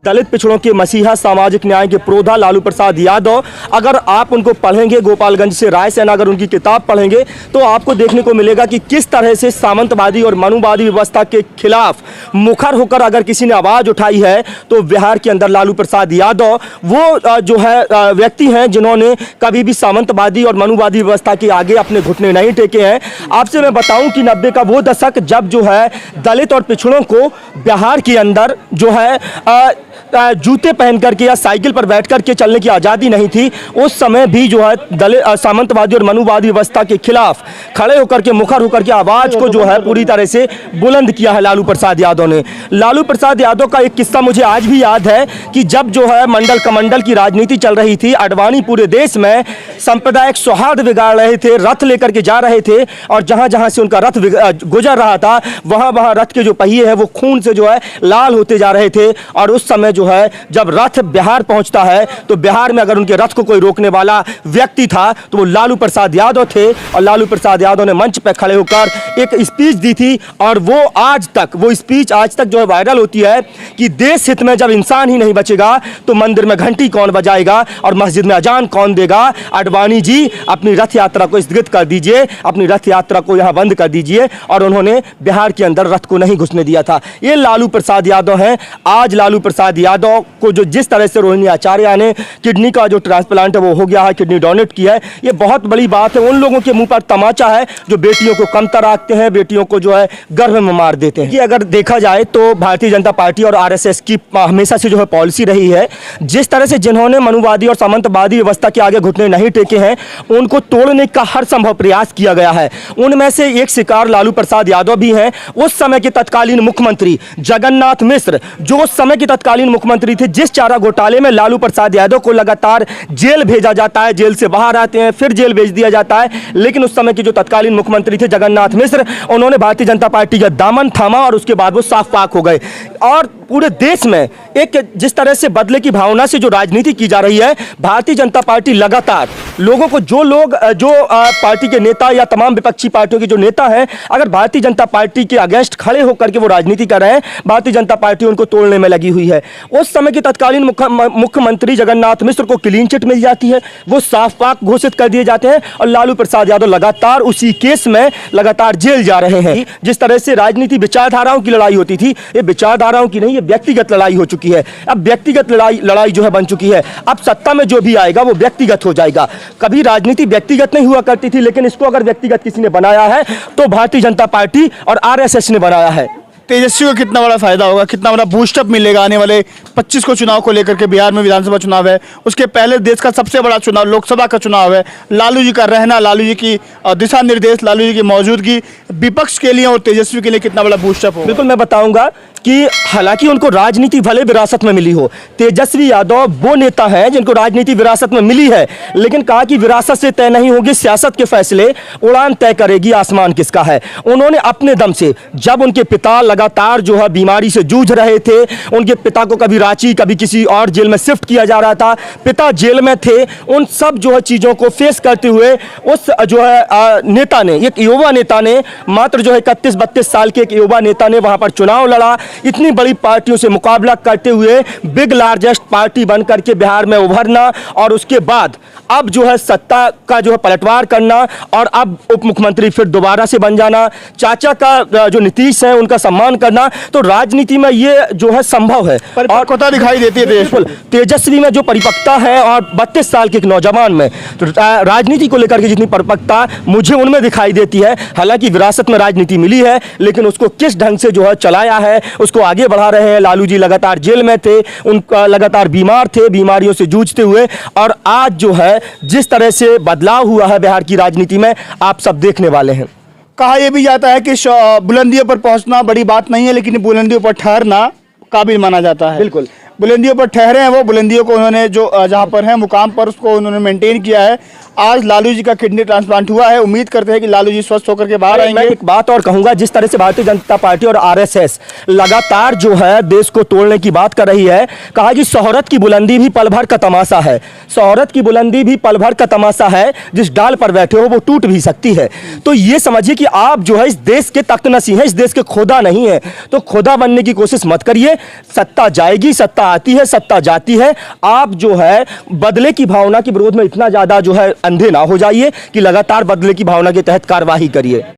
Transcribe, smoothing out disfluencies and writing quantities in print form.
दलित पिछड़ों के मसीहा, सामाजिक न्याय के प्रोधा लालू प्रसाद यादव, अगर आप उनको पढ़ेंगे, गोपालगंज से रायसेना अगर उनकी किताब पढ़ेंगे तो आपको देखने को मिलेगा कि किस तरह से सामंतवादी और मनुवादी व्यवस्था के खिलाफ मुखर होकर अगर किसी ने आवाज़ उठाई है तो बिहार के अंदर लालू प्रसाद यादव वो जो है व्यक्ति हैं जिन्होंने कभी भी सामंतवादी और मनुवादी व्यवस्था के आगे अपने घुटने नहीं टेके हैं। आपसे मैं बताऊं कि 90 का वो दशक जब जो है दलित और पिछड़ों को बिहार के अंदर जो है जूते पहन करके या साइकिल पर बैठ करके चलने की आज़ादी नहीं थी, उस समय भी जो है दलित सामंतवादी और मनुवादी व्यवस्था के खिलाफ खड़े होकर के मुखर होकर के आवाज़ को जो है पूरी तरह से बुलंद किया है लालू प्रसाद यादव ने। लालू प्रसाद यादव का एक किस्सा मुझे आज भी याद है कि जब जो है मंडल कमंडल की राजनीति चल रही थी, आडवाणी पूरे देश में सांप्रदायिक सौहार्द बिगाड़ रहे थे, रथ लेकर के जा रहे थे और जहाँ जहाँ से उनका रथ गुजर रहा था वहाँ वहाँ रथ के जो पहिए हैं वो खून से जो है लाल होते जा रहे थे। और उस समय जो है जब रथ बिहार पहुंचता है तो बिहार में अगर उनके रथ को कोई रोकने वाला व्यक्ति था तो वो लालू प्रसाद यादव थे। और लालू प्रसाद यादव ने मंच पर खड़े होकर एक स्पीच दी थी और वो स्पीच आज तक जो है वायरल होती है कि देश हित में जब इंसान ही नहीं बचेगा तो मंदिर में घंटी कौन बजाएगा और मस्जिद में अजान कौन देगा। आडवाणी जी अपनी रथ यात्रा को स्थगित कर दीजिए, अपनी रथ यात्रा को यहाँ बंद कर दीजिए। और उन्होंने बिहार के अंदर रथ को नहीं घुसने दिया था। ये लालू प्रसाद यादव हैं। आज लालू प्रसाद यादव को जो जिस तरह से रोहिणी आचार्य ने किडनी का जो ट्रांसप्लांट है वो हो गया है, किडनी डोनेट किया है, ये बहुत बड़ी बात है। उन लोगों के मुंह पर तमाचा है जो बेटियों को कमतर रखते हैं, बेटियों को जो है गर्भ में मार देते हैं। कि अगर देखा जाए तो भारतीय जनता पार्टी और आरएसएस की हमेशा से जो है पॉलिसी रही है, जिस तरह से जिन्होंने मनुवादी और सामंतवादी व्यवस्था के आगे घुटने नहीं टेके हैं उनको तोड़ने का हर संभव प्रयास किया गया है। उनमें से एक शिकार लालू प्रसाद यादव भी हैं। उस समय के तत्कालीन मुख्यमंत्री जगन्नाथ मिश्र जो उस समय के तत्कालीन मुख्यमंत्री थे, जिस चारा घोटाले में लालू प्रसाद यादव को लगातार जेल भेजा जाता है, जेल से बाहर आते हैं, फिर जेल भेज दिया जाता है, लेकिन उस समय के जो तत्कालीन मुख्यमंत्री थे जगन्नाथ मिश्र, उन्होंने भारतीय जनता पार्टी का दामन थामा और उसके बाद वो साफ पाक हो गए। और पूरे देश में एक जिस तरह से बदले की भावना से जो राजनीति की जा रही है, भारतीय जनता पार्टी लगातार लोगों को जो पार्टी के नेता या तमाम विपक्षी पार्टियों के जो नेता हैं, अगर भारतीय जनता पार्टी के अगेंस्ट खड़े होकर के वो राजनीति कर रहे हैं, भारतीय जनता पार्टी उनको तोड़ने में लगी हुई है। उस समय के तत्कालीन मुख्यमंत्री जगन्नाथ मिश्र को क्लीन चिट मिल जाती है, वो साफ पाक घोषित कर दिए जाते हैं और लालू प्रसाद यादव लगातार उसी केस में लगातार जेल जा रहे हैं। जिस तरह से राजनीति विचारधाराओं की लड़ाई होती थी, ये विचारधाराओं की नहीं, ये व्यक्तिगत लड़ाई हो चुकी है। अब व्यक्तिगत लड़ाई जो है बन चुकी है। अब सत्ता में जो भी आएगा वो व्यक्तिगत हो जाएगा। कभी राजनीति व्यक्तिगत नहीं हुआ करती थी, लेकिन इसको अगर व्यक्तिगत किसी ने बनाया है तो भारतीय जनता पार्टी और आरएसएस ने बनाया है। तेजस्वी को कितना बड़ा फायदा होगा, कितना बड़ा बूस्टअप मिलेगा आने वाले 25 को चुनाव को लेकर के? बिहार में विधानसभा चुनाव है, उसके पहले देश का सबसे बड़ा चुनाव लोकसभा का चुनाव है। लालू जी का रहना, लालू जी की दिशा निर्देश, लालू जी की मौजूदगी विपक्ष के लिए और तेजस्वी के लिए कितना बड़ा बूस्टअप हो? बिल्कुल मैं बताऊंगा कि हालांकि उनको राजनीति भले विरासत में मिली हो, तेजस्वी यादव वो नेता हैं जिनको राजनीति विरासत में मिली है, लेकिन कहा कि विरासत से तय नहीं होगी, सियासत के फैसले उड़ान तय करेगी आसमान किसका है। उन्होंने अपने दम से, जब उनके पिता लगातार जो है बीमारी से जूझ रहे थे, उनके पिता को कभी रांची कभी किसी और जेल में शिफ्ट किया जा रहा था, पिता जेल में थे, उन सब जो है चीज़ों को फेस करते हुए उस जो है नेता ने, एक युवा नेता ने, मात्र जो है 31-32 साल के एक युवा नेता ने वहाँ पर चुनाव लड़ा। इतनी बड़ी पार्टियों से मुकाबला करते हुए बिग लार्जेस्ट पार्टी बन करके बिहार में उभरना और उसके बाद अब जो है सत्ता का जो है पलटवार करना और अब उप मुख्यमंत्री फिर दोबारा से बन जाना, चाचा का जो नीतीश है उनका सम्मान करना, तो राजनीति में ये जो है संभव है। परिपक्वता दिखाई देती है बिल्कुल तेजस्वी में जो परिपक्वता है और 32 साल के एक नौजवान में, तो राजनीति को लेकर के जितनी परिपक्वता मुझे उनमें दिखाई देती है। हालांकि विरासत में राजनीति मिली है, लेकिन उसको किस ढंग से जो है चलाया है, उसको आगे बढ़ा रहे हैं। लालू जी लगातार जेल में थे, उनका लगातार बीमार थे, बीमारियों से जूझते हुए, और आज जो है जिस तरह से बदलाव हुआ है बिहार की राजनीति में आप सब देखने वाले हैं। कहा यह भी जाता है कि बुलंदियों पर पहुंचना बड़ी बात नहीं है, लेकिन बुलंदियों पर ठहरना काबिल माना जाता है। बिल्कुल बुलंदियों पर ठहरे हैं वो, बुलंदियों को उन्होंने जो जहां पर है मुकाम पर उसको उन्होंने मेंटेन किया है। आज लालू जी का किडनी ट्रांसप्लांट हुआ है। उम्मीद करते हैं कि लालू जी स्वस्थ होकर के बाहर मैं आएंगे। एक बात और कहूंगा, जिस तरह से भारतीय जनता पार्टी और आरएसएस लगातार जो है देश को तोड़ने की बात कर रही है, कहा कि शोहरत की बुलंदी भी पल भर का तमाशा है, शोहरत की बुलंदी भी पल भर का तमाशा है, जिस डाल पर बैठे हो वो टूट भी सकती है। तो ये समझिए कि आप जो है इस देश के तख्तनशी हैं, इस देश के खुदा नहीं है। तो खुदा बनने की कोशिश मत करिए। सत्ता जाएगी, सत्ता आती है, सत्ता जाती है। आप जो है बदले की भावना के विरोध में इतना ज्यादा जो है अंधे ना हो जाइए कि लगातार बदले की भावना के तहत कार्यवाही करिए।